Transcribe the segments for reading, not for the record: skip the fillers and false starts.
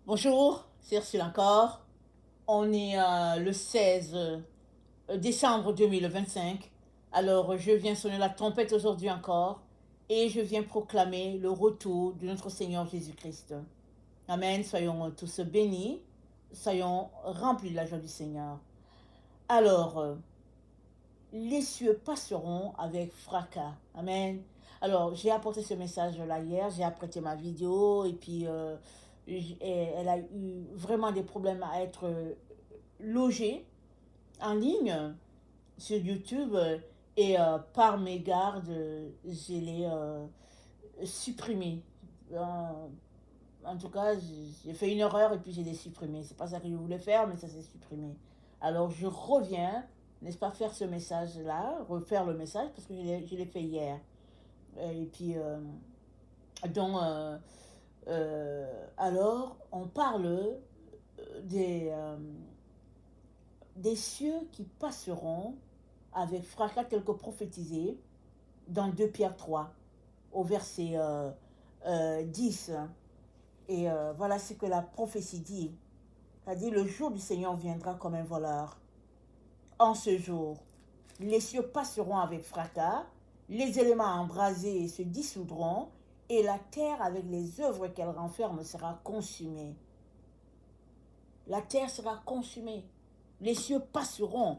Bonjour, c'est Ursule encore. On est le 16 décembre 2025. Alors, je viens sonner la trompette aujourd'hui encore et je viens proclamer le retour de notre Seigneur Jésus-Christ. Amen. Soyons tous bénis. Soyons remplis de la joie du Seigneur. Alors, les cieux passeront avec fracas. Amen. Alors, j'ai apporté ce message-là hier, j'ai apprêté ma vidéo et puis elle a eu vraiment des problèmes à être logée en ligne sur YouTube et par mégarde, je l'ai supprimée. En tout cas, j'ai fait une erreur et puis j'ai les supprimé. C'est pas ça que je voulais faire, mais ça s'est supprimé. Alors je reviens, n'est-ce pas, faire ce message-là, refaire le message, parce que je l'ai fait hier. Et puis, donc, alors, on parle des cieux qui passeront avec fracas tel que prophétisé dans 2 Pierre 3, au verset 10. Et voilà ce que la prophétie dit. C'est-à-dire, le jour du Seigneur viendra comme un voleur. En ce jour, les cieux passeront avec fracas, les éléments embrasés se dissoudront, et la terre avec les œuvres qu'elle renferme sera consumée. La terre sera consumée. Les cieux passeront.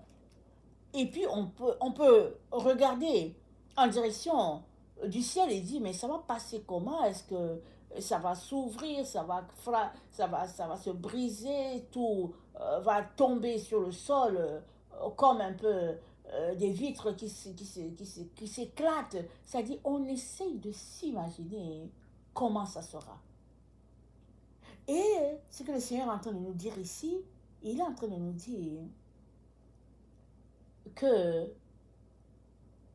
Et puis on peut regarder en direction du ciel et dire, mais ça va passer comment? Est-ce que ça va s'ouvrir, ça va se briser, tout va tomber sur le sol comme un peu des vitres qui s'éclatent. C'est-à-dire, on essaye de s'imaginer comment ça sera. Et ce que le Seigneur est en train de nous dire ici, il est en train de nous dire que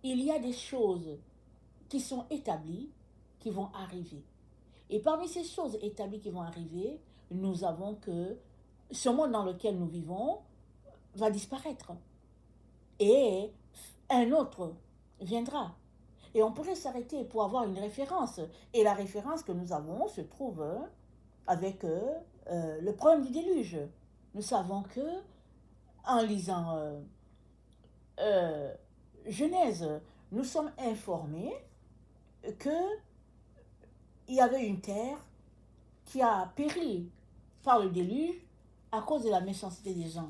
il y a des choses qui sont établies, qui vont arriver. Et parmi ces choses établies qui vont arriver, nous avons que ce monde dans lequel nous vivons va disparaître. Et un autre viendra. Et on pourrait s'arrêter pour avoir une référence. Et la référence que nous avons se trouve avec le problème du déluge. Nous savons que, en lisant Genèse, nous sommes informés que il y avait une terre qui a péri par le déluge à cause de la méchanceté des gens.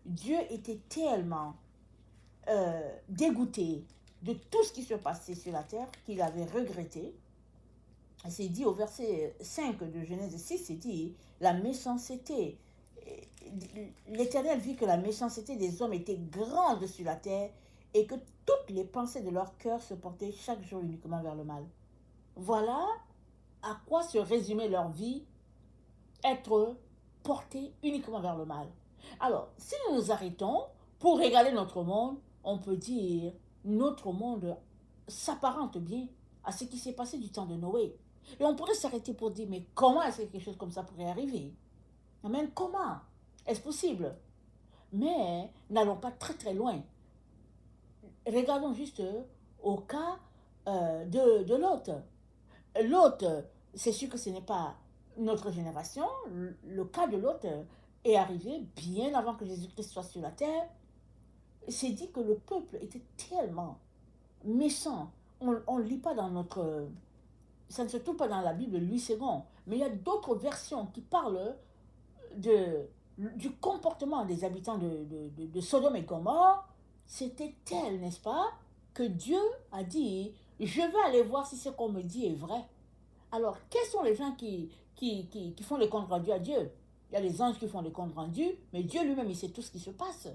Dieu était tellement dégoûté de tout ce qui se passait sur la terre qu'il avait regretté. C'est dit au verset 5 de Genèse 6, c'est dit, la méchanceté. L'Éternel vit que la méchanceté des hommes était grande sur la terre et que toutes les pensées de leur cœur se portaient chaque jour uniquement vers le mal. Voilà à quoi se résumait leur vie, être portée uniquement vers le mal. Alors, si nous nous arrêtons pour regarder notre monde, on peut dire notre monde s'apparente bien à ce qui s'est passé du temps de Noé. Et on pourrait s'arrêter pour dire, mais comment est-ce que quelque chose comme ça pourrait arriver? Amen, comment? Est-ce possible? Mais n'allons pas très très loin. Regardons juste au cas de Lot. Lot, c'est sûr que ce n'est pas notre génération. Le cas de Lot est arrivé bien avant que Jésus-Christ soit sur la terre. C'est dit que le peuple était tellement méchant. On ne lit pas dans notre... Ça ne se trouve pas dans la Bible Louis II, mais il y a d'autres versions qui parlent du comportement des habitants de Sodome et Gomorrhe. C'était tel, n'est-ce pas, que Dieu a dit, je vais aller voir si ce qu'on me dit est vrai. Alors, quels sont les gens qui font les comptes rendus à Dieu? Il y a les anges qui font les comptes rendus, mais Dieu lui-même, il sait tout ce qui se passe.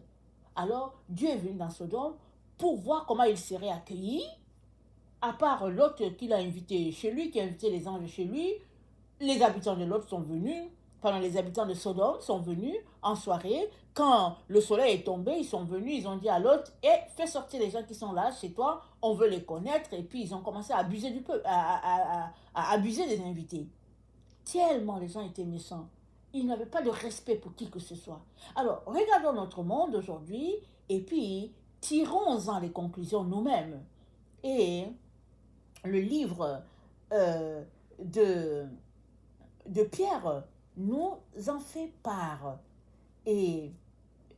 Alors, Dieu est venu dans Sodome pour voir comment il serait accueilli, à part l'autre qu'il a invité chez lui, qui a invité les anges chez lui. Les habitants de l'autre sont venus, pendant les habitants de Sodome sont venus en soirée. Quand le soleil est tombé, ils sont venus, ils ont dit à l'autre, fais sortir les gens qui sont là chez toi, on veut les connaître. Et puis ils ont commencé à abuser du peuple, à abuser des invités. Tellement les gens étaient méchants. Ils n'avaient pas de respect pour qui que ce soit. Alors, regardons notre monde aujourd'hui et puis tirons-en les conclusions nous-mêmes. Et le livre euh, de, de Pierre nous en fait part. Et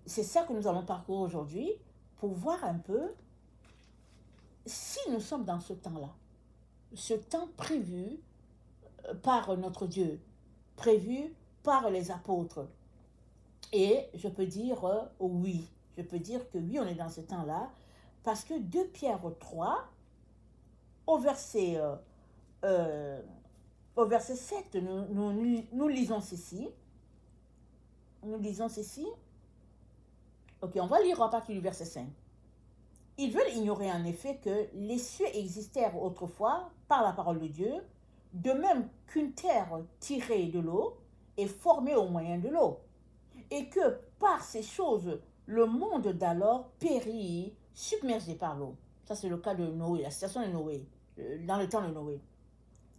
c'est ça que nous allons parcourir aujourd'hui pour voir un peu si nous sommes dans ce temps-là, ce temps prévu par notre Dieu, prévu par les apôtres. Et je peux dire oui, je peux dire que oui, on est dans ce temps-là, parce que 2 Pierre 3, au verset, euh, au verset 7, nous lisons ceci. Nous lisons ceci. Ok, on va lire à partir du verset 5. Ils veulent ignorer en effet que les cieux existèrent autrefois par la parole de Dieu, de même qu'une terre tirée de l'eau est formée au moyen de l'eau, et que par ces choses, le monde d'alors périt, submergé par l'eau. Ça, c'est le cas de Noé, la situation de Noé, dans le temps de Noé.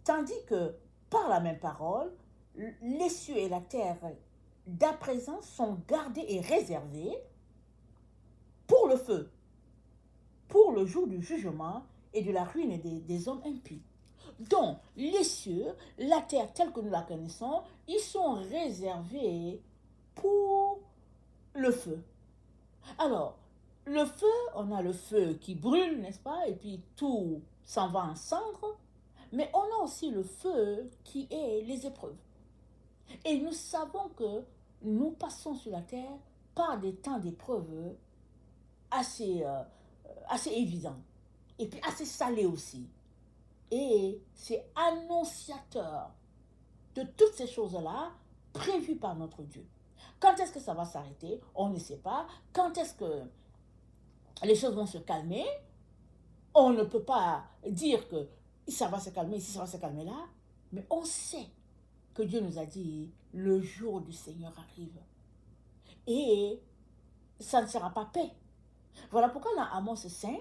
Tandis que par la même parole, les cieux et la terre d'à présent sont gardés et réservés pour le feu, pour le jour du jugement et de la ruine des hommes impies. Donc, les cieux, la terre telle que nous la connaissons, ils sont réservés pour le feu. Alors, le feu, on a le feu qui brûle, n'est-ce pas? Et puis tout s'en va en cendres. Mais on a aussi le feu qui est les épreuves. Et nous savons que nous passons sur la terre par des temps d'épreuves assez, assez évidents. Et puis assez salés aussi. Et c'est annonciateur de toutes ces choses-là prévues par notre Dieu. Quand est-ce que ça va s'arrêter? On ne sait pas. Quand est-ce que les choses vont se calmer? On ne peut pas dire que ça va se calmer ici, ça va se calmer là. Mais on sait que Dieu nous a dit, le jour du Seigneur arrive. Et ça ne sera pas paix. Voilà pourquoi dans Amos 5,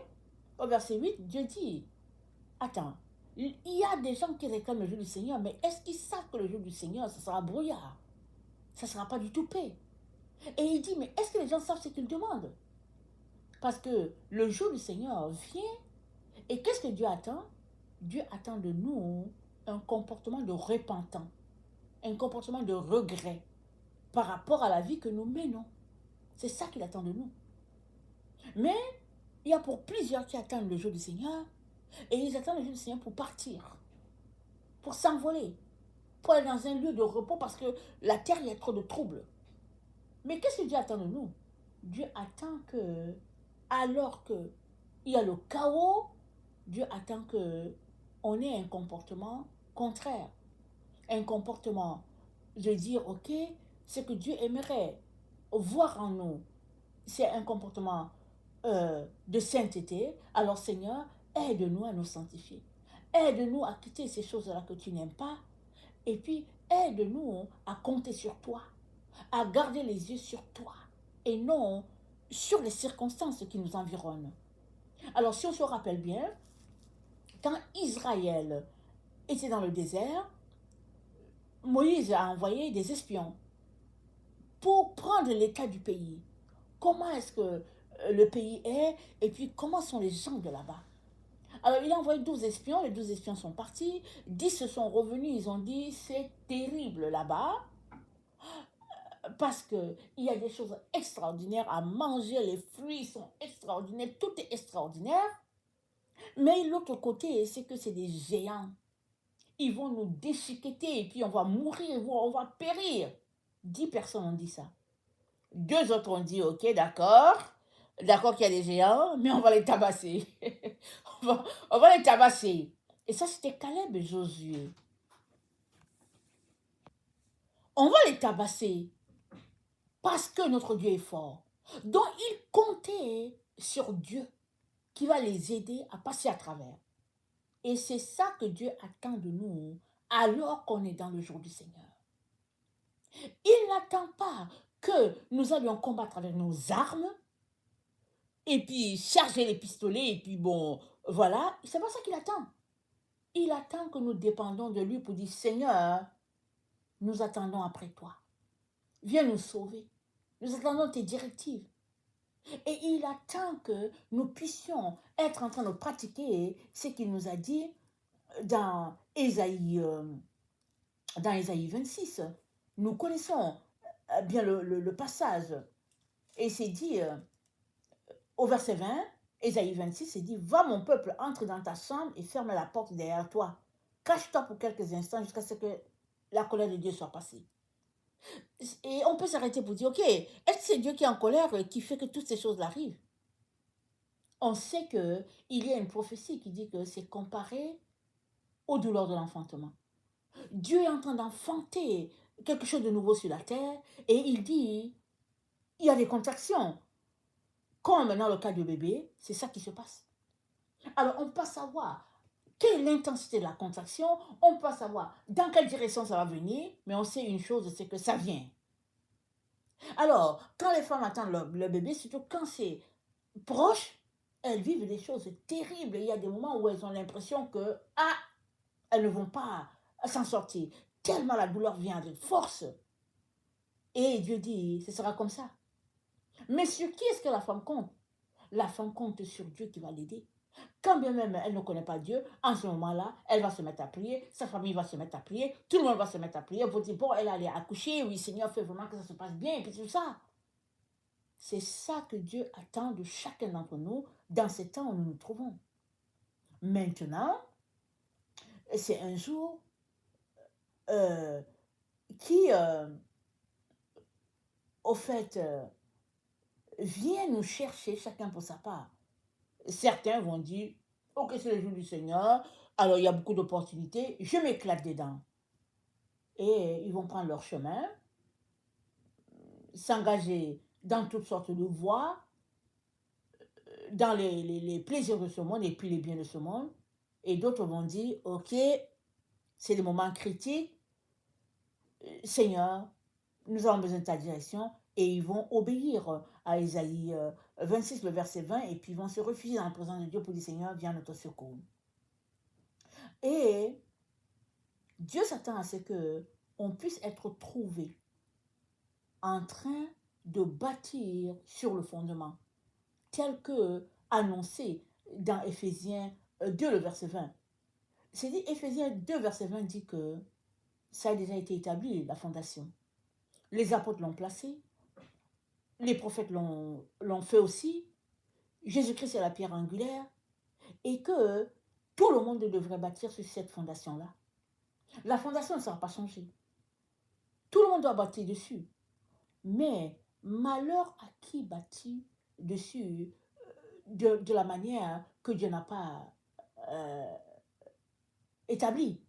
au verset 8, Dieu dit, attends, il y a des gens qui réclament le jour du Seigneur, mais est-ce qu'ils savent que le jour du Seigneur, ça sera brouillard? Ça ne sera pas du tout paix. Et il dit, mais est-ce que les gens savent ce qu'ils demandent? Parce que le jour du Seigneur vient, et qu'est-ce que Dieu attend? Dieu attend de nous un comportement de repentant, un comportement de regret par rapport à la vie que nous menons. C'est ça qu'il attend de nous. Mais il y a pour plusieurs qui attendent le jour du Seigneur, et ils attendent le jour du Seigneur pour partir, pour s'envoler, pour aller dans un lieu de repos parce que la terre, il y a trop de troubles. Mais qu'est-ce que Dieu attend de nous? Dieu attend que, alors qu'il y a le chaos, Dieu attend que on ait un comportement contraire. Un comportement de dire, ok, ce que Dieu aimerait voir en nous, c'est un comportement de sainteté. Alors Seigneur, aide-nous à nous sanctifier. Aide-nous à quitter ces choses-là que tu n'aimes pas. Et puis, aide-nous à compter sur toi, à garder les yeux sur toi et non sur les circonstances qui nous environnent. Alors, si on se rappelle bien, quand Israël était dans le désert, Moïse a envoyé des espions pour prendre l'état du pays. Comment est-ce que le pays est et puis comment sont les gens de là-bas. Alors, il a envoyé 12 espions, les 12 espions sont partis, 10 se sont revenus, ils ont dit c'est terrible là-bas parce qu'il y a des choses extraordinaires à manger, les fruits sont extraordinaires, tout est extraordinaire. Mais l'autre côté, c'est que c'est des géants. Ils vont nous déchiqueter et puis on va mourir, on va périr. 10 personnes ont dit ça. 2 autres ont dit, ok, d'accord qu'il y a des géants, mais on va les tabasser. on va les tabasser. Et ça, c'était Caleb et Josué. On va les tabasser parce que notre Dieu est fort. Donc, ils comptaient sur Dieu qui va les aider à passer à travers. Et c'est ça que Dieu attend de nous alors qu'on est dans le jour du Seigneur. Il n'attend pas que nous allions combattre avec nos armes et puis charger les pistolets et puis bon, voilà. C'est pas ça qu'il attend. Il attend que nous dépendons de lui pour dire, Seigneur, nous attendons après toi. Viens nous sauver. Nous attendons tes directives. Et il attend que nous puissions être en train de pratiquer ce qu'il nous a dit dans Ésaïe 26. nous connaissons bien le passage. Et c'est dit au verset 20, Ésaïe 26, c'est dit, va mon peuple, entre dans ta chambre et ferme la porte derrière toi. Cache-toi pour quelques instants jusqu'à ce que la colère de Dieu soit passée. Et on peut s'arrêter pour dire, ok, est-ce que c'est Dieu qui est en colère et qui fait que toutes ces choses arrivent? On sait qu'il y a une prophétie qui dit que c'est comparé aux douleurs de l'enfantement. Dieu est en train d'enfanter quelque chose de nouveau sur la terre et il dit, il y a des contractions. Comme dans le cas du bébé, c'est ça qui se passe. Alors on peut savoir quelle est l'intensité de la contraction, on peut savoir dans quelle direction ça va venir, mais on sait une chose, c'est que ça vient. Alors, quand les femmes attendent le bébé, surtout quand c'est proche, elles vivent des choses terribles. Il y a des moments où elles ont l'impression que, elles ne vont pas s'en sortir. Tellement la douleur vient avec force. Et Dieu dit, ce sera comme ça. Mais sur qui est-ce que la femme compte? La femme compte sur Dieu qui va l'aider. Quand bien même elle ne connaît pas Dieu, en ce moment-là, elle va se mettre à prier, sa famille va se mettre à prier, tout le monde va se mettre à prier. Vous dites, bon, elle allait accoucher, oui, Seigneur, fais vraiment que ça se passe bien, et puis tout ça. C'est ça que Dieu attend de chacun d'entre nous dans ces temps où nous nous trouvons. Maintenant, c'est un jour qui, au fait, vient nous chercher chacun pour sa part. Certains vont dire, ok, c'est le jour du Seigneur, alors il y a beaucoup d'opportunités, je m'éclate dedans. Et ils vont prendre leur chemin, s'engager dans toutes sortes de voies, dans les plaisirs de ce monde et puis les biens de ce monde. Et d'autres vont dire, ok, c'est des moments critiques, Seigneur, nous avons besoin de ta direction. Et ils vont obéir à Ésaïe 26, le verset 20, et puis ils vont se refuser dans la présence de Dieu pour dire, Seigneur, viens à notre secours. Et Dieu s'attend à ce qu'on puisse être trouvé en train de bâtir sur le fondement, tel que annoncé dans Éphésiens 2, le verset 20. C'est dit, Éphésiens 2, verset 20 dit que ça a déjà été établi, la fondation. Les apôtres l'ont placé, les prophètes l'ont fait aussi, Jésus-Christ est la pierre angulaire, et que tout le monde devrait bâtir sur cette fondation-là. La fondation ne sera pas changée. Tout le monde doit bâtir dessus. Mais malheur à qui bâtit dessus de la manière que Dieu n'a pas établie.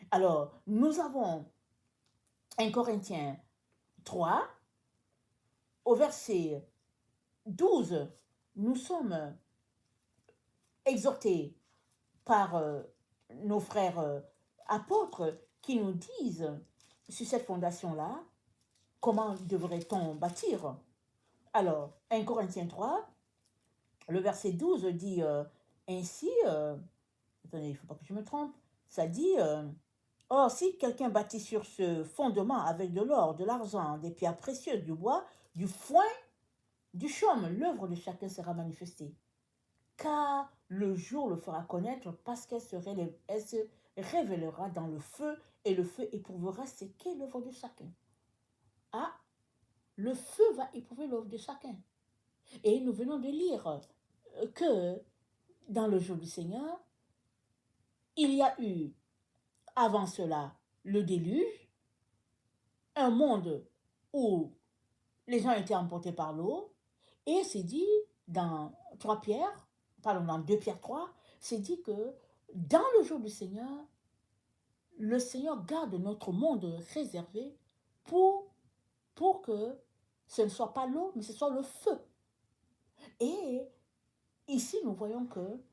Alors, nous avons 1 Corinthiens 3, au verset 12, nous sommes exhortés par nos frères apôtres qui nous disent sur cette fondation-là, comment devrait-on bâtir? Alors, 1 Corinthiens 3, le verset 12 dit ainsi, attendez, il ne faut pas que je me trompe, ça dit, or si quelqu'un bâtit sur ce fondement avec de l'or, de l'argent, des pierres précieuses, du bois, du foin, du chaume, l'œuvre de chacun sera manifestée. Car le jour le fera connaître parce qu'elle se révélera dans le feu et le feu éprouvera ce qu'est l'œuvre de chacun. Ah, le feu va éprouver l'œuvre de chacun. Et nous venons de lire que dans le jour du Seigneur, il y a eu avant cela le déluge, un monde où les gens étaient emportés par l'eau, et c'est dit dans 3 Pierre, pardon, dans 2 Pierre 3, c'est dit que dans le jour du Seigneur, le Seigneur garde notre monde réservé pour que ce ne soit pas l'eau, mais ce soit le feu. Et ici, nous voyons que,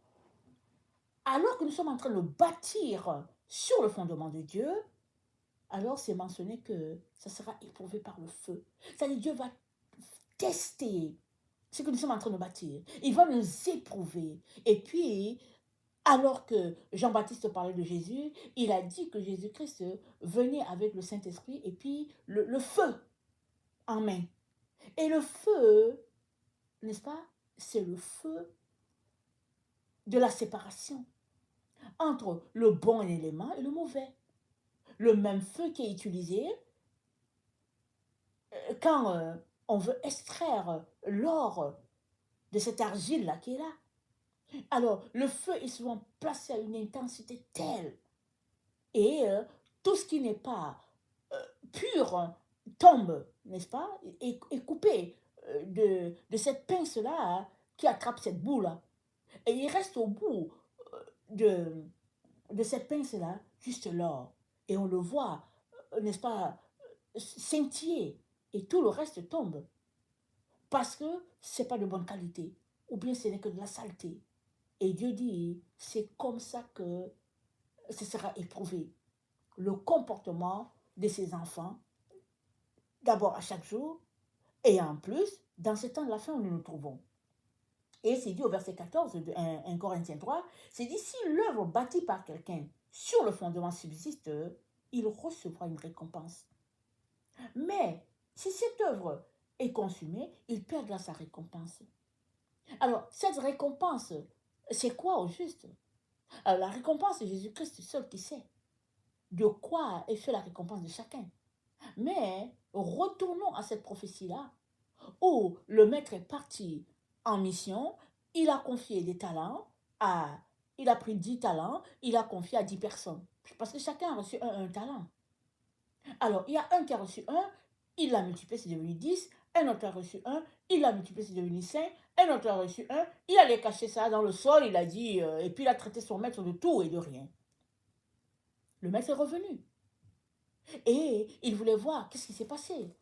alors que nous sommes en train de bâtir sur le fondement de Dieu, alors c'est mentionné que ça sera éprouvé par le feu. C'est-à-dire Dieu va tester ce que nous sommes en train de bâtir. Il va nous éprouver. Et puis, alors que Jean-Baptiste parlait de Jésus, il a dit que Jésus-Christ venait avec le Saint-Esprit et puis le feu en main. Et le feu, n'est-ce pas, c'est le feu de la séparation entre le bon élément et le mauvais. Le même feu qui est utilisé quand on veut extraire l'or de cette argile-là qui est là, alors le feu est souvent placé à une intensité telle et tout ce qui n'est pas pur tombe, n'est-ce pas, et coupé de cette pince-là qui attrape cette boue-là. Et il reste au bout de, de cette pince-là juste l'or. Et on le voit, n'est-ce pas, scintiller. Et tout le reste tombe. Parce que ce n'est pas de bonne qualité. Ou bien ce n'est que de la saleté. Et Dieu dit, c'est comme ça que ce sera éprouvé. Le comportement de ses enfants, d'abord à chaque jour, et en plus, dans ce temps de la fin où nous nous trouvons. Et c'est dit au verset 14 de 1 Corinthiens 3, c'est dit, si l'œuvre bâtie par quelqu'un sur le fondement subsiste, il recevra une récompense. Mais si cette œuvre est consumée, il perdra sa récompense. Alors, cette récompense, c'est quoi au juste? Alors, la récompense, c'est Jésus-Christ seul qui sait de quoi est fait la récompense de chacun. Mais retournons à cette prophétie-là, où le maître est parti en mission, il a confié des talents à... Il a pris 10 talents, il a confié à 10 personnes. Parce que chacun a reçu un talent. Alors, il y a un qui a reçu un, il l'a multiplié, c'est devenu 10. Un autre a reçu un, il l'a multiplié, c'est devenu 5. Un autre a reçu un, il allait cacher ça dans le sol, il a dit, et puis il a traité son maître de tout et de rien. Le maître est revenu. Et il voulait voir qu'est-ce qui s'est passé.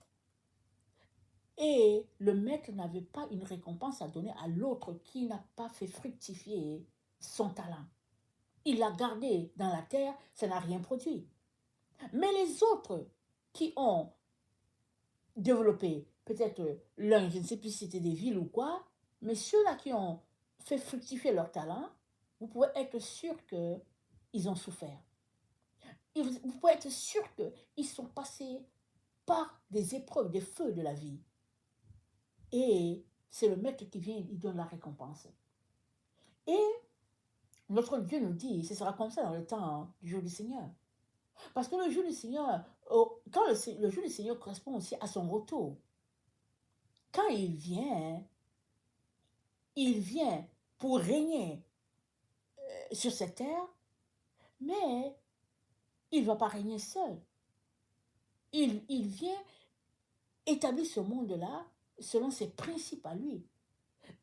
Et le maître n'avait pas une récompense à donner à l'autre qui n'a pas fait fructifier son talent. Il l'a gardé dans la terre, ça n'a rien produit. Mais les autres qui ont développé, peut-être l'un, je ne sais plus si c'était des villes ou quoi, mais ceux-là qui ont fait fructifier leur talent, vous pouvez être sûr qu'ils ont souffert. Vous pouvez être sûr qu'ils sont passés par des épreuves, des feux de la vie. Et c'est le maître qui vient, il donne la récompense. Et notre Dieu nous dit, ce sera comme ça dans le temps du jour du Seigneur. Parce que le jour du Seigneur, quand le jour du Seigneur correspond aussi à son retour. Quand il vient pour régner sur cette terre, mais il ne va pas régner seul. Il vient établir ce monde-là selon ses principes à lui.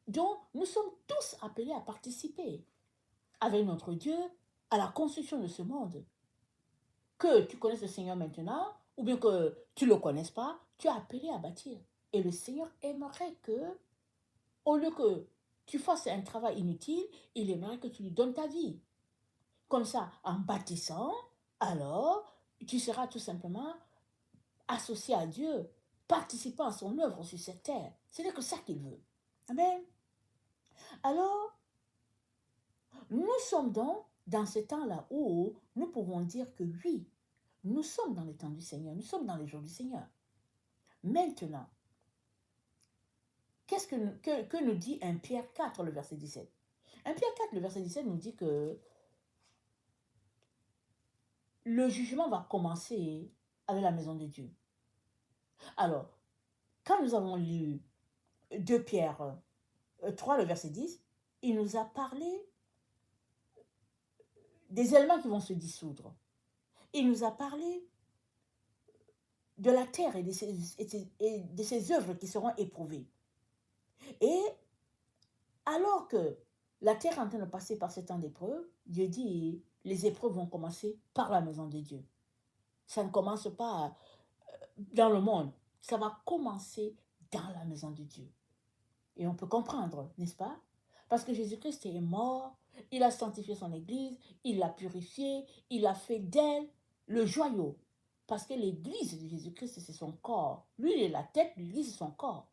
Donc, nous sommes tous appelés à participer avec notre Dieu à la construction de ce monde. Que tu connaisses le Seigneur maintenant, ou bien que tu ne le connaisses pas, tu es appelé à bâtir. Et le Seigneur aimerait que, au lieu que tu fasses un travail inutile, il aimerait que tu lui donnes ta vie. Comme ça, en bâtissant, alors, tu seras tout simplement associé à Dieu, participant à son œuvre sur cette terre. Ce n'est que ça qu'il veut. Amen. Alors, nous sommes donc dans ce temps-là où nous pouvons dire que oui, nous sommes dans les temps du Seigneur, nous sommes dans les jours du Seigneur. Maintenant, qu'est-ce que nous dit 1 Pierre 4, le verset 17? 1 Pierre 4, le verset 17 nous dit que le jugement va commencer avec la maison de Dieu. Alors, quand nous avons lu 2 Pierre 3, le verset 10, il nous a parlé des éléments qui vont se dissoudre. Il nous a parlé de la terre et de ses œuvres qui seront éprouvées. Et alors que la terre est en train de passer par ce temps d'épreuve, Dieu dit, les épreuves vont commencer par la maison de Dieu. Ça ne commence pas dans le monde, ça va commencer dans la maison de Dieu. Et on peut comprendre, n'est-ce pas? Parce que Jésus-Christ est mort, il a sanctifié son Église, il l'a purifiée, il a fait d'elle le joyau. Parce que l'Église de Jésus-Christ, c'est son corps. Lui, il est la tête, l'Église, c'est son corps.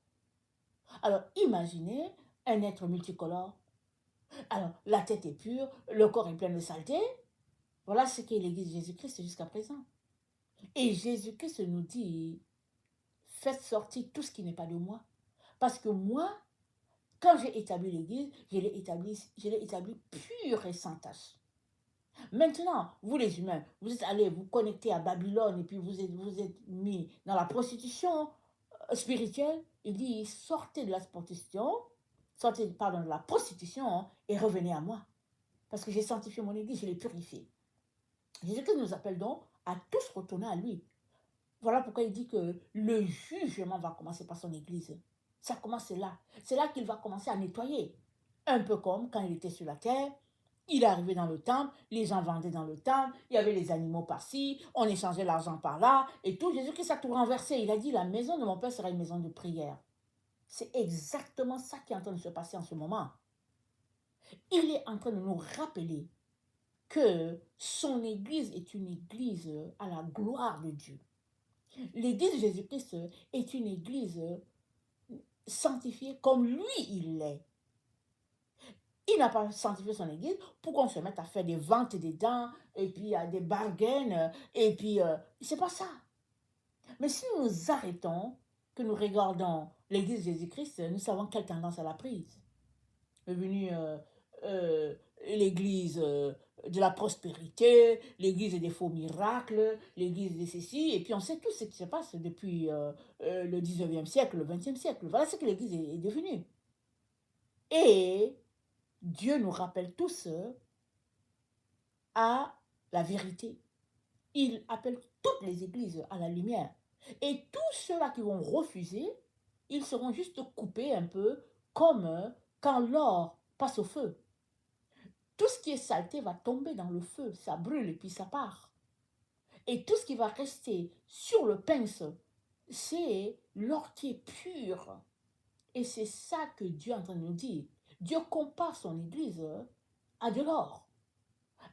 Alors, imaginez un être multicolore. Alors, la tête est pure, le corps est plein de saleté. Voilà ce qu'est l'Église de Jésus-Christ jusqu'à présent. Et Jésus-Christ nous dit, faites sortir tout ce qui n'est pas de moi. Parce que moi, quand j'ai établi l'Église, je l'ai établi pure et sans tache. Maintenant, vous les humains, vous êtes allés vous connecter à Babylone et puis vous êtes mis dans la prostitution, spirituel, il dit, sortez de la prostitution, sortez, pardon, de la prostitution hein, et revenez à moi. Parce que j'ai sanctifié mon église, je l'ai purifiée. Jésus-Christ nous appelle donc à tous retourner à lui. Voilà pourquoi il dit que le jugement va commencer par son église. Ça commence là. C'est là qu'il va commencer à nettoyer. Un peu comme quand il était sur la terre, il est arrivé dans le temple, les gens vendaient dans le temple, il y avait les animaux par-ci, on échangeait l'argent par-là, et tout. Jésus-Christ a tout renversé. Il a dit, la maison de mon Père sera une maison de prière. C'est exactement ça qui est en train de se passer en ce moment. Il est en train de nous rappeler que son église est une église à la gloire de Dieu. L'église de Jésus-Christ est une église sanctifiée comme lui il l'est. Il n'a pas sanctifié son église pour qu'on se mette à faire des ventes des dents, et puis des bargains, et puis c'est pas ça. Mais si nous nous arrêtons, que nous regardons l'église de Jésus-Christ, nous savons quelle tendance elle a prise. Est venue l'église de la prospérité, l'église des faux miracles, l'église de ceci, et puis on sait tout ce qui se passe depuis le 19e siècle, le 20e siècle. Voilà ce que l'église est devenue. Et Dieu nous rappelle tous à la vérité. Il appelle toutes les églises à la lumière. Et tous ceux-là qui vont refuser, ils seront juste coupés un peu comme quand l'or passe au feu. Tout ce qui est saleté va tomber dans le feu, ça brûle et puis ça part. Et tout ce qui va rester sur le pince, c'est l'or qui est pur. Et c'est ça que Dieu est en train de nous dire. Dieu compare son église à de l'or.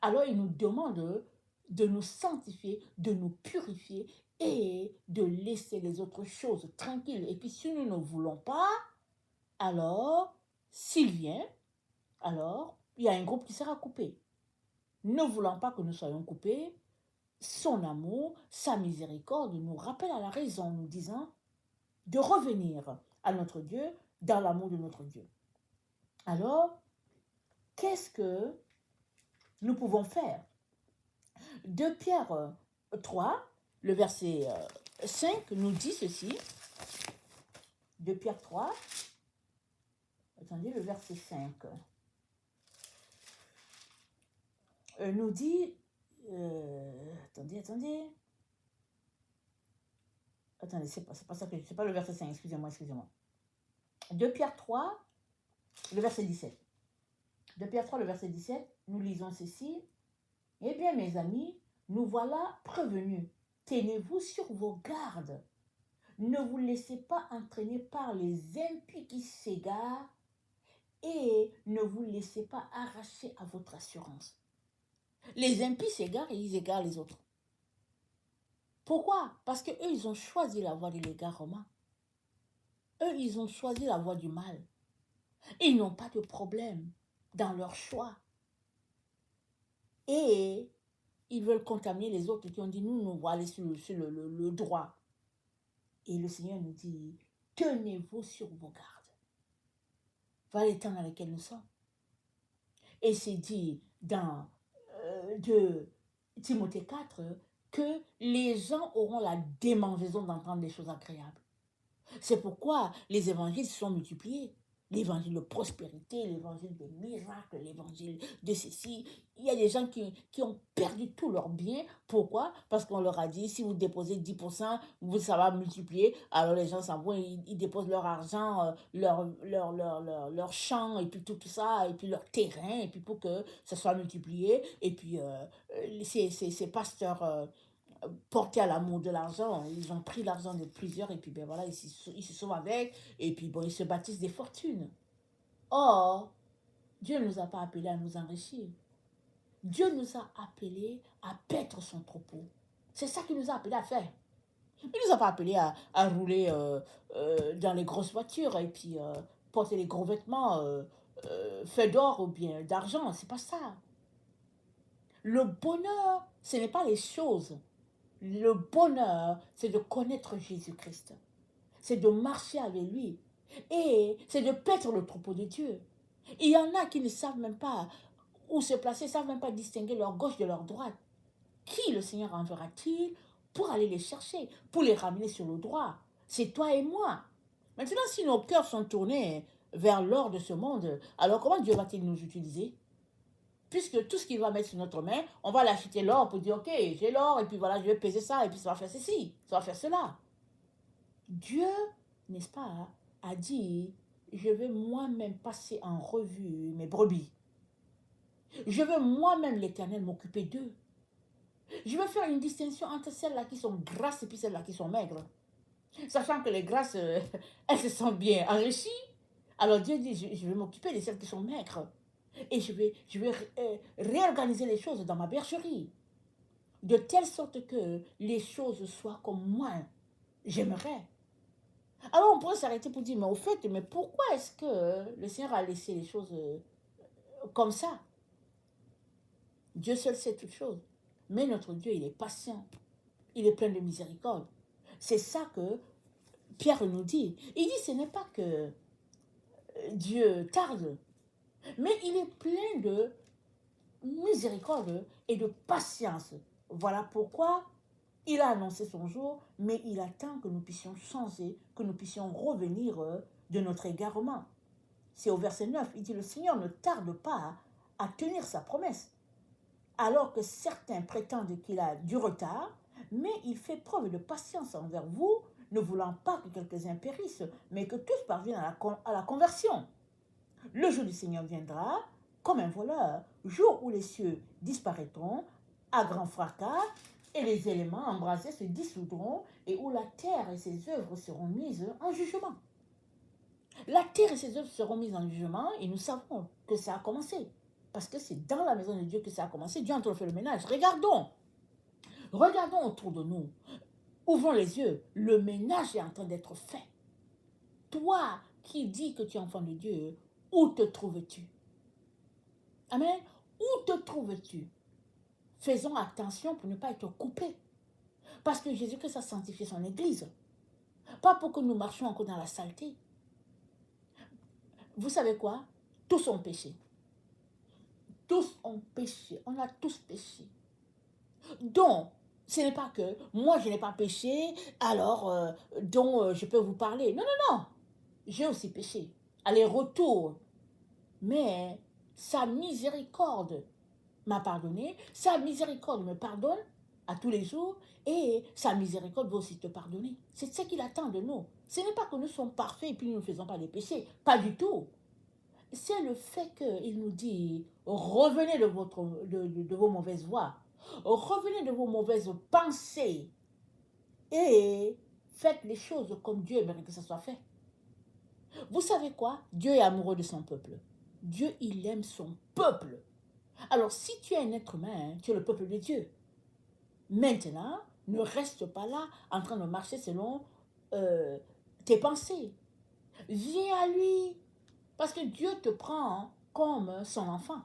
Alors il nous demande de nous sanctifier, de nous purifier et de laisser les autres choses tranquilles. Et puis si nous ne voulons pas, alors s'il vient, alors il y a un groupe qui sera coupé. Ne voulant pas que nous soyons coupés, son amour, sa miséricorde nous rappelle à la raison, nous disant de revenir à notre Dieu dans l'amour de notre Dieu. Alors, qu'est-ce que nous pouvons faire? 2 Pierre 3, le verset 5 nous dit ceci. 2 Pierre 3, attendez, le verset 5 nous dit, attendez, c'est pas ça que c'est pas le verset 5, excusez-moi. 2 Pierre 3, le verset 17. 2 Pierre 3, le verset 17, nous lisons ceci. Eh bien, mes amis, nous voilà prévenus. Tenez-vous sur vos gardes. Ne vous laissez pas entraîner par les impies qui s'égarent et ne vous laissez pas arracher à votre assurance. Les impies s'égarent et ils égarent les autres. Pourquoi? Parce qu'eux, ils ont choisi la voie de l'égarement. Eux, ils ont choisi la voie du mal. Ils n'ont pas de problème dans leur choix. Et ils veulent contaminer les autres qui ont dit, nous voulons aller sur le droit. Et le Seigneur nous dit, tenez-vous sur vos gardes. Voilà les temps dans lesquels nous sommes. Et c'est dit dans 2 Timothée 4 que les gens auront la démangeaison d'entendre des choses agréables. C'est pourquoi les évangiles se sont multipliés. L'évangile de prospérité, l'évangile de miracles, l'évangile de ceci. Il y a des gens qui ont perdu tous leurs biens. Pourquoi? Parce qu'on leur a dit, si vous déposez 10%, ça va multiplier. Alors les gens s'en vont, ils déposent leur argent, leur champ, et puis tout ça, et puis leur terrain, et puis pour que ça soit multiplié. Et puis ces pasteurs portés à l'amour de l'argent, ils ont pris l'argent de plusieurs, et puis ben voilà, ils se sauvent avec, et puis bon, ils se bâtissent des fortunes. Or, Dieu ne nous a pas appelés à nous enrichir. Dieu nous a appelés à paître son troupeau. C'est ça qu'il nous a appelés à faire. Il ne nous a pas appelés à rouler dans les grosses voitures et puis porter les gros vêtements faits d'or ou bien d'argent. C'est pas ça. Le bonheur, ce n'est pas les choses. Le bonheur, c'est de connaître Jésus-Christ. C'est de marcher avec lui. Et c'est de paître le troupeau de Dieu. Il y en a qui ne savent même pas où se placer, ne savent même pas distinguer leur gauche de leur droite. Qui le Seigneur enverra-t-il pour aller les chercher, pour les ramener sur le droit? C'est toi et moi. Maintenant, si nos cœurs sont tournés vers l'or de ce monde, alors comment Dieu va-t-il nous utiliser? Puisque tout ce qu'il va mettre sur notre main, on va l'acheter l'or pour dire, ok, j'ai l'or, et puis voilà, je vais peser ça, et puis ça va faire ceci, ça va faire cela. Dieu, n'est-ce pas, a dit, je vais moi-même passer en revue mes brebis. Je veux moi-même, l'Éternel, m'occuper d'eux. Je veux faire une distinction entre celles-là qui sont grasses et puis celles-là qui sont maigres. Sachant que les grasses, elles se sentent bien enrichies. Alors Dieu dit, je vais m'occuper de celles qui sont maigres. Et je vais réorganiser les choses dans ma bergerie. De telle sorte que les choses soient comme moi, j'aimerais. Alors on pourrait s'arrêter pour dire, mais au fait, mais pourquoi est-ce que le Seigneur a laissé les choses comme ça? Dieu seul sait toutes choses. Mais notre Dieu, il est patient. Il est plein de miséricorde. C'est ça que Pierre nous dit. Il dit, ce n'est pas que Dieu tarde, mais il est plein de miséricorde et de patience. Voilà pourquoi il a annoncé son jour, mais il attend que nous puissions changer, que nous puissions revenir de notre égarement. C'est au verset 9, il dit, le Seigneur ne tarde pas à tenir sa promesse, alors que certains prétendent qu'il a du retard, mais il fait preuve de patience envers vous, ne voulant pas que quelques-uns périssent, mais que tous parviennent à la conversion. Le jour du Seigneur viendra comme un voleur, jour où les cieux disparaîtront à grand fracas et les éléments embrasés se dissoudront et où la terre et ses œuvres seront mises en jugement. La terre et ses œuvres seront mises en jugement et nous savons que ça a commencé. Parce que c'est dans la maison de Dieu que ça a commencé. Dieu est en train de faire le ménage. Regardons autour de nous. Ouvrons les yeux. Le ménage est en train d'être fait. Toi qui dis que tu es enfant de Dieu, où te trouves-tu? Amen. Où te trouves-tu? Faisons attention pour ne pas être coupés. Parce que Jésus-Christ a sanctifié son Église. Pas pour que nous marchions encore dans la saleté. Vous savez quoi? Tous ont péché. Tous ont péché. On a tous péché. Donc, ce n'est pas que moi je n'ai pas péché, alors je peux vous parler. Non, non, non. J'ai aussi péché. Allez, retour. Mais sa miséricorde m'a pardonné, sa miséricorde me pardonne à tous les jours et sa miséricorde va aussi te pardonner. C'est ce qu'il attend de nous. Ce n'est pas que nous sommes parfaits et puis nous ne faisons pas des péchés. Pas du tout. C'est le fait qu'il nous dit, revenez de vos mauvaises voies, revenez de vos mauvaises pensées et faites les choses comme Dieu aimerait que ça soit fait. Vous savez quoi? Dieu est amoureux de son peuple. Dieu, il aime son peuple. Alors, si tu es un être humain, tu es le peuple de Dieu. Maintenant, ne reste pas là en train de marcher selon tes pensées. Viens à lui, parce que Dieu te prend comme son enfant.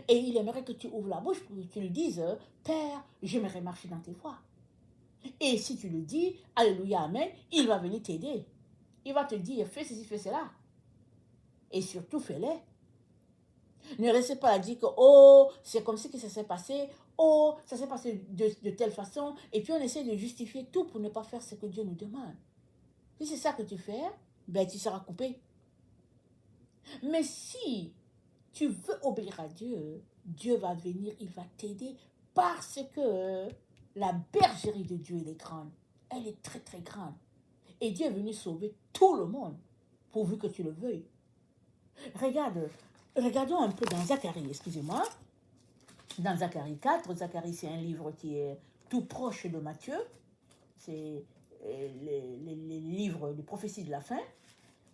Et il aimerait que tu ouvres la bouche pour que tu lui dises, Père, j'aimerais marcher dans tes voies. Et si tu lui dis, Alléluia, Amen, il va venir t'aider. Il va te dire, fais ceci, fais cela. Et surtout, fais-les. Ne restez pas à dire que, oh, c'est comme ça que ça s'est passé, oh, ça s'est passé de telle façon, et puis on essaie de justifier tout pour ne pas faire ce que Dieu nous demande. Si c'est ça que tu fais, ben tu seras coupé. Mais si tu veux obéir à Dieu, Dieu va venir, il va t'aider, parce que la bergerie de Dieu, elle est grande. Elle est très, très grande. Et Dieu est venu sauver tout le monde, pourvu que tu le veuilles. Regardons un peu dans Zacharie, excusez-moi. Dans Zacharie 4, Zacharie c'est un livre qui est tout proche de Matthieu. C'est les livres de prophétie de la fin.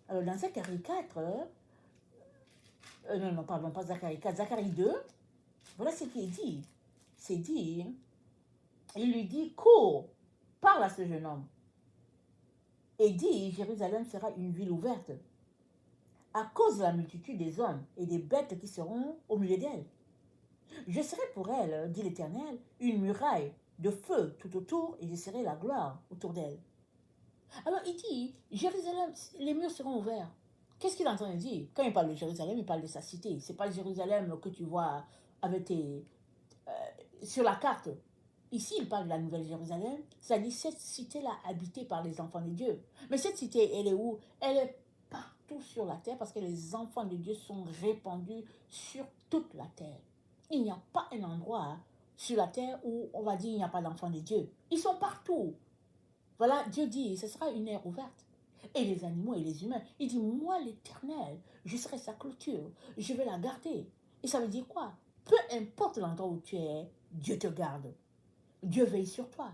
Alors dans Zacharie 4, non, pardon, pas Zacharie 4, Zacharie 2, voilà ce qui est dit. C'est dit, il lui dit, cours, parle à ce jeune homme. Et dit, Jérusalem sera une ville ouverte, à cause de la multitude des hommes et des bêtes qui seront au milieu d'elle. Je serai pour elle, dit l'Éternel, une muraille de feu tout autour, et je serai la gloire autour d'elle. Alors il dit, Jérusalem, les murs seront ouverts. Qu'est-ce qu'il est en train de dire? Quand il parle de Jérusalem, il parle de sa cité. Ce n'est pas Jérusalem que tu vois avec sur la carte. Ici, il parle de la Nouvelle Jérusalem, c'est-à-dire cette cité-là habitée par les enfants de Dieu. Mais cette cité, elle est où? Elle est partout sur la terre parce que les enfants de Dieu sont répandus sur toute la terre. Il n'y a pas un endroit sur la terre où on va dire il n'y a pas d'enfants de Dieu. Ils sont partout. Voilà, Dieu dit, ce sera une ère ouverte. Et les animaux et les humains. Il dit, moi l'Éternel, je serai sa clôture, je vais la garder. Et ça veut dire quoi? Peu importe l'endroit où tu es, Dieu te garde. Dieu veille sur toi.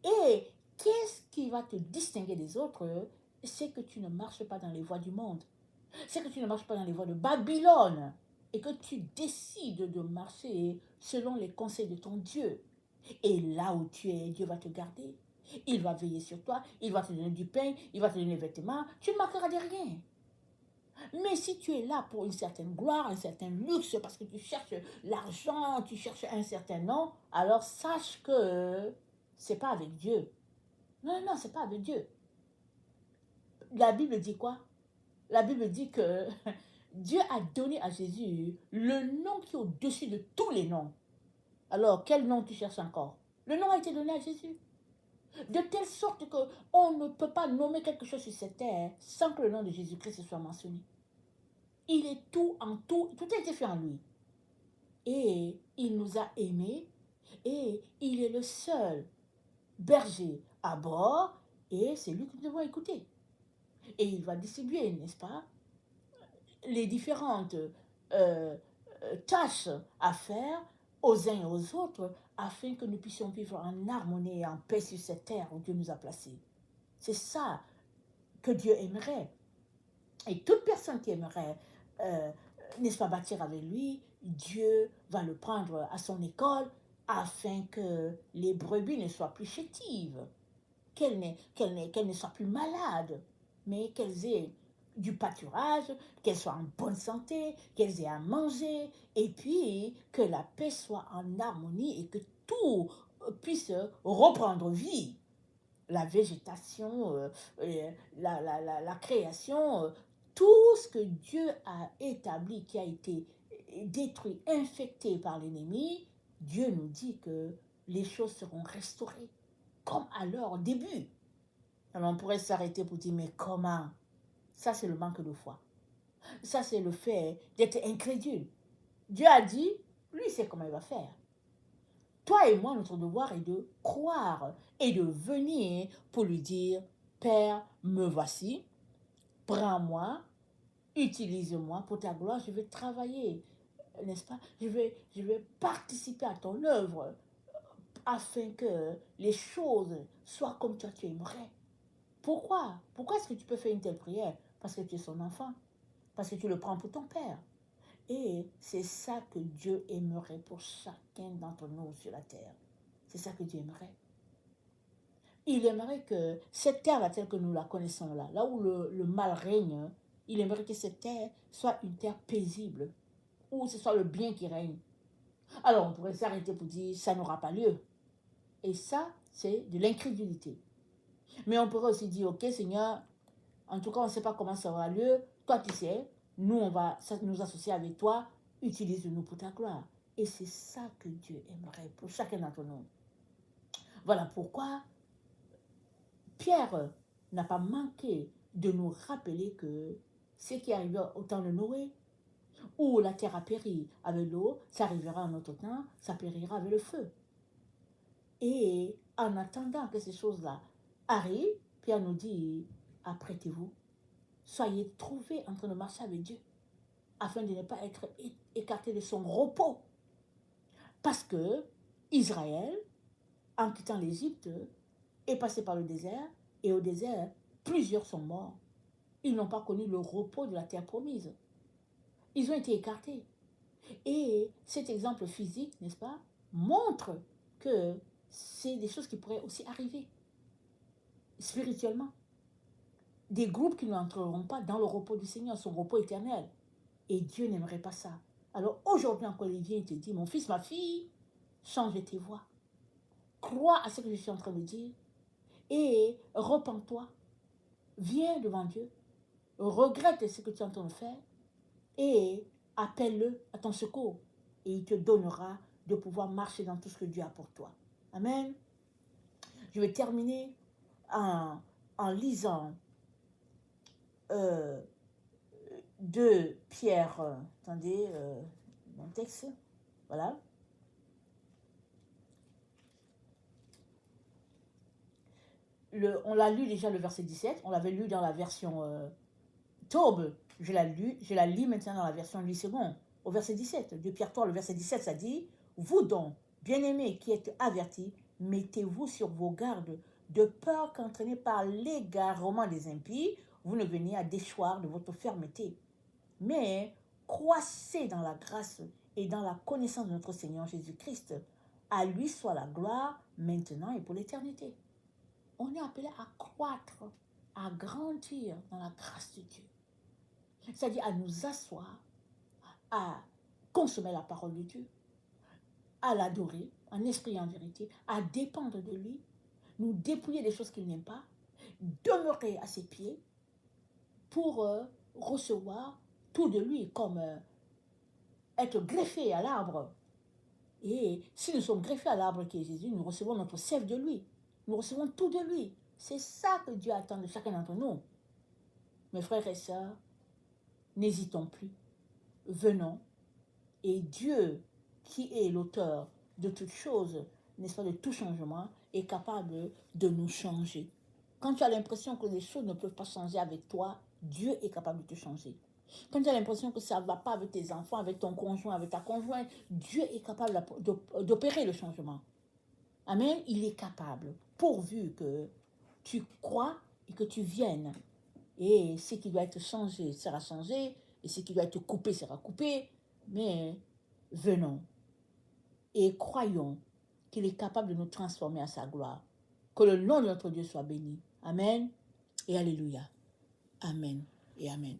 Et qu'est-ce qui va te distinguer des autres? C'est que tu ne marches pas dans les voies du monde. C'est que tu ne marches pas dans les voies de Babylone. Et que tu décides de marcher selon les conseils de ton Dieu. Et là où tu es, Dieu va te garder. Il va veiller sur toi, il va te donner du pain, il va te donner des vêtements. Tu ne manqueras de rien. Mais si tu es là pour une certaine gloire, un certain luxe, parce que tu cherches l'argent, tu cherches un certain nom, alors sache que c'est pas avec Dieu. Non, non, c'est pas avec Dieu. La Bible dit quoi? La Bible dit que Dieu a donné à Jésus le nom qui est au-dessus de tous les noms. Alors, quel nom tu cherches encore? Le nom a été donné à Jésus. De telle sorte qu'on ne peut pas nommer quelque chose sur cette terre sans que le nom de Jésus-Christ soit mentionné. Il est tout en tout, tout a été fait en lui. Et il nous a aimés et il est le seul berger à bord et c'est lui que nous devons écouter. Et il va distribuer, n'est-ce pas, les différentes tâches à faire aux uns et aux autres afin que nous puissions vivre en harmonie et en paix sur cette terre où Dieu nous a placés. C'est ça que Dieu aimerait. Et toute personne qui aimerait, euh, n'est-ce pas, bâtir avec lui, Dieu va le prendre à son école afin que les brebis ne soient plus chétives, qu'elles ne soient plus malades, mais qu'elles aient du pâturage, qu'elles soient en bonne santé, qu'elles aient à manger, et puis que la paix soit en harmonie et que tout puisse reprendre vie. La végétation, la création, tout ce que Dieu a établi, qui a été détruit, infecté par l'ennemi, Dieu nous dit que les choses seront restaurées, comme à leur début. Alors on pourrait s'arrêter pour dire, mais comment? Ça, c'est le manque de foi. Ça, c'est le fait d'être incrédule. Dieu a dit, lui, sait comment il va faire. Toi et moi, notre devoir est de croire et de venir pour lui dire, Père, me voici, prends-moi, utilise-moi pour ta gloire, je vais travailler, n'est-ce pas? Je vais participer à ton œuvre afin que les choses soient comme toi tu aimerais. Pourquoi? Pourquoi est-ce que tu peux faire une telle prière? Parce que tu es son enfant, parce que tu le prends pour ton Père. Et c'est ça que Dieu aimerait pour chacun d'entre nous sur la terre. C'est ça que Dieu aimerait. Il aimerait que cette terre-là, telle que nous la connaissons là, là où le mal règne, il aimerait que cette terre soit une terre paisible, où ce soit le bien qui règne. Alors on pourrait s'arrêter pour dire, ça n'aura pas lieu. Et ça, c'est de l'incrédulité. Mais on pourrait aussi dire, ok Seigneur, en tout cas on ne sait pas comment ça aura lieu, toi tu sais, nous on va nous associer avec toi, utilise-nous pour ta gloire. Et c'est ça que Dieu aimerait pour chacun d'entre nous. Voilà pourquoi Pierre n'a pas manqué de nous rappeler que ce qui arrivait au temps de Noé, où la terre a péri avec l'eau, ça arrivera en notre temps, ça périra avec le feu. Et en attendant que ces choses-là arrivent, Pierre nous dit, apprêtez-vous, soyez trouvés en train de marcher avec Dieu, afin de ne pas être écartés de son repos. Parce que Israël, en quittant l'Égypte, est passé par le désert, et au désert, plusieurs sont morts. Ils n'ont pas connu le repos de la terre promise. Ils ont été écartés. Et cet exemple physique, n'est-ce pas, montre que c'est des choses qui pourraient aussi arriver spirituellement. Des groupes qui n'entreront pas dans le repos du Seigneur, son repos éternel. Et Dieu n'aimerait pas ça. Alors aujourd'hui encore, il vient et te dit, mon fils, ma fille, change tes voies. Crois à ce que je suis en train de dire et repens-toi. Viens devant Dieu. Regrette ce que tu es en train de faire et appelle-le à ton secours. Et il te donnera de pouvoir marcher dans tout ce que Dieu a pour toi. Amen. Je vais terminer en lisant 2 Pierre, attendez, mon texte, voilà. On l'a lu déjà le verset 17, on l'avait lu dans la version Taube, je la lis maintenant dans la version Lységon, au verset 17, de Pierre 3, le verset 17, ça dit, vous donc, bien-aimés qui êtes avertis, mettez-vous sur vos gardes, de peur qu'entraînés par l'égarement des impies, vous ne veniez à déchoir de votre fermeté. Mais croissez dans la grâce et dans la connaissance de notre Seigneur Jésus-Christ. À lui soit la gloire, maintenant et pour l'éternité. On est appelé à croître, à grandir dans la grâce de Dieu. C'est-à-dire à nous asseoir, à consommer la parole de Dieu, à l'adorer en esprit et en vérité, à dépendre de lui, nous dépouiller des choses qu'il n'aime pas, demeurer à ses pieds pour recevoir tout de lui, comme être greffé à l'arbre. Et si nous sommes greffés à l'arbre qui est Jésus, nous recevons notre sève de lui. Nous recevons tout de lui. C'est ça que Dieu attend de chacun d'entre nous. Mes frères et sœurs, n'hésitons plus. Venons. Et Dieu, qui est l'auteur de toutes choses, n'est-ce pas, de tout changement, est capable de nous changer. Quand tu as l'impression que les choses ne peuvent pas changer avec toi, Dieu est capable de te changer. Quand tu as l'impression que ça ne va pas avec tes enfants, avec ton conjoint, avec ta conjointe, Dieu est capable d'opérer le changement. Amen. Il est capable, pourvu que tu crois et que tu viennes. Et ce qui doit être changé sera changé, et ce qui doit être coupé sera coupé. Mais venons et croyons qu'il est capable de nous transformer à sa gloire. Que le nom de notre Dieu soit béni. Amen et alléluia. Amen et amen.